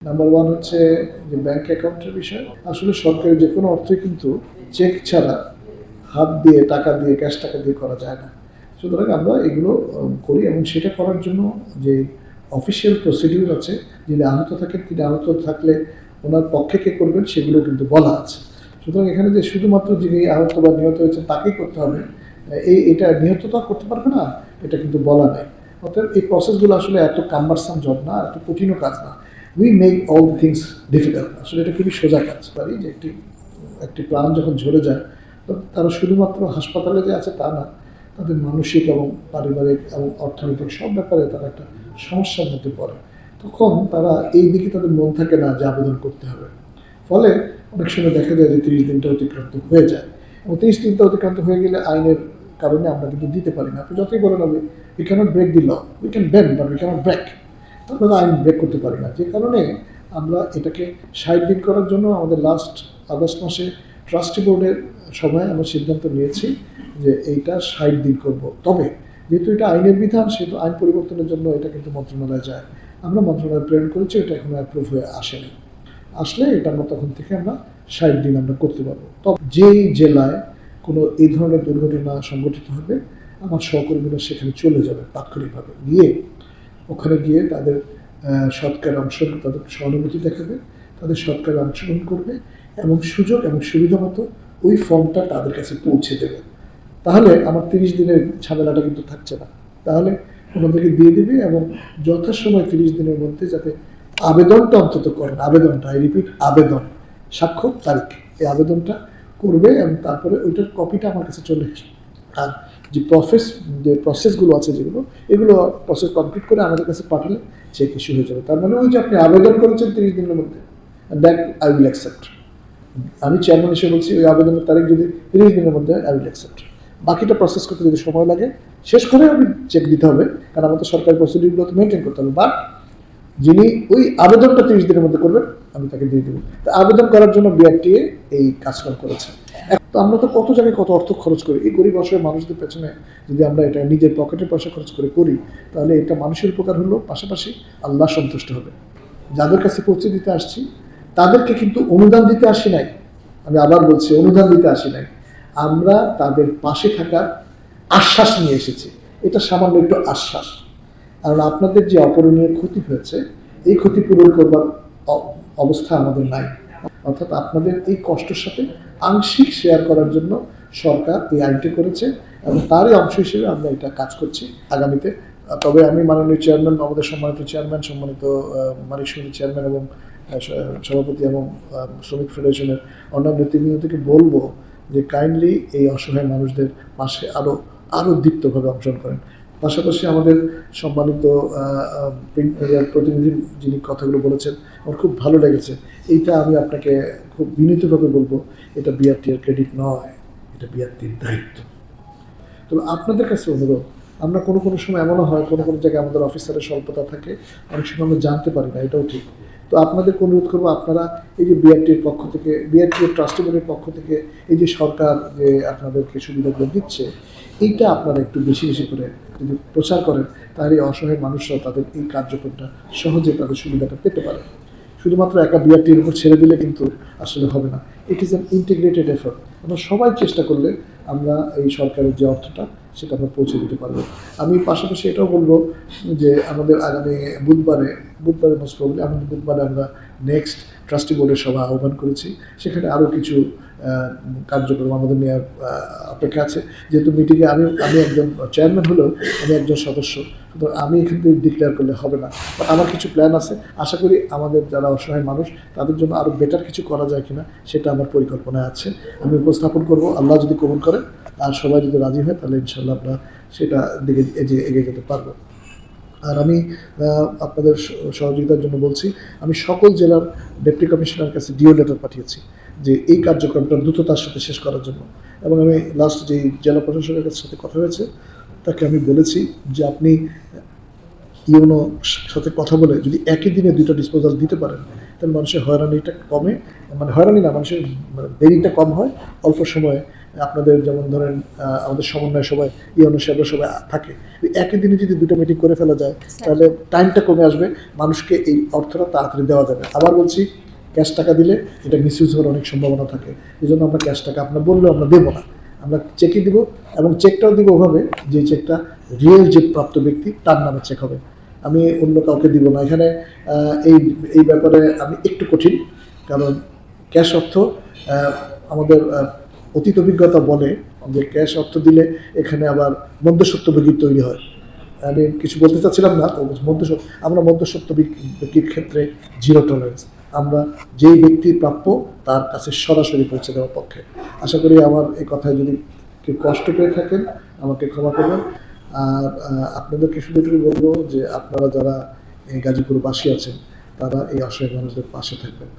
Number one হচ্ছে যে bank অ্যাকাউন্টের বিষয়। আসলে সরকারের যে কোনো অর্থই কিন্তু চেক ছাড়া হাত দিয়ে টাকা দিয়ে ক্যাশ টাকা দিয়ে করা যায় না। সুতরাং আমরা এগুলো করি এবং সেটা করার জন্য যে অফিসিয়াল প্রসিডিউর আছে, যিনি আহত থাকেন তিনি আহত থাকলে ওনার পক্ষে কে করবেন সেগুলো কিন্তু বলা আছে। সুতরাং এখানে যে শুধুমাত্র যিনি আহত বা নিহত হয়েছেন তাকেই করতে হবে এটা নিহত তো করতে পারবে না, এটা কিন্তু বলা নেই। অর্থাৎ এই প্রসেসগুলো আসলে এত কাম্বারসাম জব না, এত কঠিনও কাজ না। We make all the things difficult. আসলে এটা খুবই সোজা কাজ পারি যে একটি প্রাণ যখন ঝরে যায় তো তারা শুধুমাত্র হাসপাতালে যে আছে তা না, তাদের মানসিক এবং পারিবারিক এবং অর্থনৈতিক সব ব্যাপারে তারা একটা সমস্যার মধ্যে পড়ে। তখন তারা এই দিকে তাদের মন থাকে না যে আবেদন করতে হবে। ফলে অনেক সময় দেখা যায় যে 30 দিনটা অতিক্রান্ত হয়ে যায় এবং 30 দিনটা অতিক্রান্ত হয়ে গেলে আইনের কারণে আমরা কিন্তু দিতে পারি না। আপনি যতই বলেন হবে we cannot break the law, we can bend but we cannot break. আমরা আইন ব্রেক করতে পারি না, যে কারণে আমরা এটাকে 60 দিন করার জন্য আমাদের লাস্ট আগস্ট মাসে ট্রাস্টি বোর্ডের সভায় আমরা সিদ্ধান্ত নিয়েছি যে এইটা 60 দিন করব। তবে যেহেতু এটা আইনের বিধান সেহেতু আইন পরিবর্তনের জন্য এটা কিন্তু মন্ত্রণালয়ে যায়। আমরা মন্ত্রণালয়ে প্রেরণ করেছি, এটা এখনো অ্যাপ্রুভ হয়ে আসেনি। আসলে এটা আমরা তখন থেকে আমরা 60 দিন আমরা করতে পারবো। তবে যেই জেলায় কোনো এই ধরনের দুর্ঘটনা সংঘটিত হবে আমার সহকর্মীরা সেখানে চলে যাবে তাৎক্ষণিকভাবে, গিয়ে ওখানে গিয়ে তাদের সৎকারে অংশগ্রহণ, তাদের সহানুভূতি দেখাবে, তাদের সৎকারে অংশগ্রহণ করবে এবং সুযোগ এবং সুবিধা মতো ওই ফর্মটা তাদের কাছে পৌঁছে দেবে। তাহলে আমার 30 দিনের ঝামেলাটা কিন্তু থাকছে না। তাহলে ওনাদেরকে দিয়ে দিবে এবং যথাসময় 30 দিনের মধ্যে যাতে আবেদনটা অন্তত করেন, আবেদনটা, আই রিপিট, আবেদন, স্বাক্ষর, তারিখ, এই আবেদনটা করবে এবং তারপরে ওইটার কপিটা আমার কাছে চলে আসে। আর যে প্রসেসগুলো আছে যেগুলো, এগুলো প্রসেস কমপ্লিট করে আমাদের কাছে পাঠালে চেক ইস্যু হয়ে যাবে। তার মানে ওই যে আপনি আবেদন করেছেন 30 দিনের মধ্যে, দ্যাট আই উইল অ্যাকসেপ্ট। আমি চেয়ারম্যান হিসেবে বলছি ওই আবেদনের তারিখ যদি 30 দিনের মধ্যে আই উইল অ্যাকসেপ্ট। বাকিটা প্রসেস করতে যদি সময় লাগে শেষ করে আমি চেক দিতে হবে, কারণ আমাদের সরকারি প্রসিডিউরগুলো তো মেনটেন করতে হবে। বাট যিনি ওই আবেদনটা 30 দিনের মধ্যে করবেন আমি তাকে দিয়ে দেবো। তো আবেদন করার জন্য বিআরটিএ এই কাজটা করেছে। তো আমরা তো কত জায়গায় কত অর্থ খরচ করি এই গরিব অসহায় মানুষদের পেছনে, যদি আমরা এটা নিজের পকেটের পয়সা খরচ করে করি তাহলে এটা মানুষের উপকার হলো, পাশাপাশি আল্লাহ সন্তুষ্ট হবে। যাদের কাছে পৌঁছে দিতে আসছি তাদেরকে কিন্তু অনুদান দিতে আসি নাই, আমি আবার বলছি অনুদান দিতে আসি নাই, আমরা তাদের পাশে থাকার আশ্বাস নিয়ে এসেছি। এটা সামান্য একটু আশ্বাস, কারণ আপনাদের যে অপূরণীয় ক্ষতি হয়েছে এই ক্ষতিপূরণ করবার অবস্থা আমাদের নাই। অর্থাৎ আপনাদের এই কষ্টের সাথে আংশিক শেয়ার করার জন্য সরকার এই আইনটি করেছে এবং তারই অংশ হিসেবে আমরা এটা কাজ করছি আগামীতে। তবে আমি মাননীয় চেয়ারম্যান, আমাদের সম্মানিত চেয়ারম্যান, সম্মানিত মালিক সমিতির চেয়ারম্যান এবং সভাপতি এবং শ্রমিক ফেডারেশনের অন্যান্য নেতৃবৃন্দকে বলবো যে কাইন্ডলি এই অসহায় মানুষদের পাশে আরও দীপ্তভাবে অংশগ্রহণ করেন। পাশাপাশি আমাদের সম্মানিত প্রিন্ট মিডিয়ার প্রতিনিধি যিনি কথাগুলো বলেছেন আমার খুব ভালো লেগেছে। এইটা আমি আপনাকে খুব বিনীতভাবে বলবো, এটা বিআরটির ক্রেডিট নয়, এটা বিআরটির দায়িত্ব। তবে আপনাদের কাছে অনুরোধ, আমরা কোনো সময় এমনও হয় কোনো জায়গায় আমাদের অফিসারের স্বল্পতা থাকে, অনেক সময় আমরা জানতে পারি না, এটাও ঠিক। তো আপনাদের অনুরোধ করবো আপনারা এই যে বিআরটির পক্ষ থেকে, বিআরটির ট্রাস্টি বোর্ডের পক্ষ থেকে এই যে সরকার যে আপনাদেরকে সুবিধাগুলো দিচ্ছে এইটা আপনারা একটু বেশি করে যদি প্রচার করেন তাহলে অসহায় মানুষরা তাদের এই কার্যক্রমটা সহজে তাদের সুবিধাটা পেতে পারে। শুধুমাত্র একা বিআরটির উপর ছেড়ে দিলে কিন্তু আসলে হবে না। It is an integrated effort. আমরা সবাই চেষ্টা করলে আমরা এই সরকারের যে অর্থটা সেটা আমরা পৌঁছে দিতে পারবো। আমি পাশাপাশি এটাও বলবো যে আমাদের আগামী বুধবারে মোস্ট প্রবলি আমাদের বুধবারে আমরা নেক্সট ট্রাস্টি বোর্ডের সভা আহ্বান করেছি। সেখানে আরও কিছু কার্যক্রম আমাদের নেওয়ার অপেক্ষা আছে। যেহেতু মিটিংয়ে আমি একজন চেয়ারম্যান হলেও আমি একজন সদস্য, তো আমি এখান থেকে ডিক্লেয়ার করলে হবে না। বাট আমার কিছু প্ল্যান আছে, আশা করি আমাদের যারা অসহায় মানুষ তাদের জন্য আরও বেটার কিছু করা যায় কিনা সেটা আমার পরিকল্পনায় আছে, আমি উপস্থাপন করব। আল্লাহ যদি কবুল করে আর সবাই যদি রাজি হয় তাহলে ইনশাল্লাহ আমরা সেটা দিকে এগিয়ে যেতে পারবো। আর আমি আপনাদের সহযোগিতার জন্য বলছি, আমি সকল জেলার ডেপুটি কমিশনার কাছে ডিও লেটার পাঠিয়েছি যে এই কার্যক্রমটা দ্রুততার সাথে শেষ করার জন্য। এবং আমি লাস্ট যেই জেলা প্রশাসকের সাথে কথা হয়েছে তাকে আমি বলেছি যে আপনি ইউনো সাথে কথা বলে যদি একই দিনে 2টা ডিসপোজাল দিতে পারেন তাহলে মানুষের হয়রানিটা কমে, মানে হয়রানি না, মানুষের দেরিটা কম হয়, অল্প সময়ে আপনাদের যেমন ধরেন আমাদের সমন্বয় সবাই ইউনো সাহেবরা সবাই থাকে, একই দিনে যদি দুটো মিটিং করে ফেলা যায় তাহলে টাইমটা কমে আসবে, মানুষকে এই অর্থটা তাড়াতাড়ি দেওয়া যাবে। আবার বলছি, ক্যাশ টাকা দিলে এটা মিসইউজ হওয়ার অনেক সম্ভাবনা থাকে, এই জন্য আমরা ক্যাশ টাকা আপনার বললেও আমরা দেবো না, আমরা চেকই দিব, এবং চেকটাও দিব ওভাবে যে চেকটা রিয়েল যে প্রাপ্ত ব্যক্তি তার নামে চেক হবে, আমি অন্য কাউকে দিব না। এখানে এই এই ব্যাপারে আমি একটু কঠিন, কারণ ক্যাশ অর্থ আমাদের অতীত অভিজ্ঞতা বলে যে ক্যাশ অর্থ দিলে এখানে আবার মধ্যস্বত্বভোগী তৈরি হয়। আমি কিছু বলতে চাচ্ছিলাম না, তো আমরা মধ্যস্বত্বভোগীর ক্ষেত্রে জিরো টলারেন্স, আমরা যেই ব্যক্তির প্রাপ্য তার কাছে সরাসরি পৌঁছে দেওয়ার পক্ষে। আশা করি আমার এই কথায় যদি কেউ কষ্ট পেয়ে থাকেন আমাকে ক্ষমা করবেন। আর আপনাদেরকে শুধু একটু বলবো যে আপনারা যারা এই গাজীপুরবাসী আছেন তারা এই অসহায় মানুষদের পাশে থাকবেন।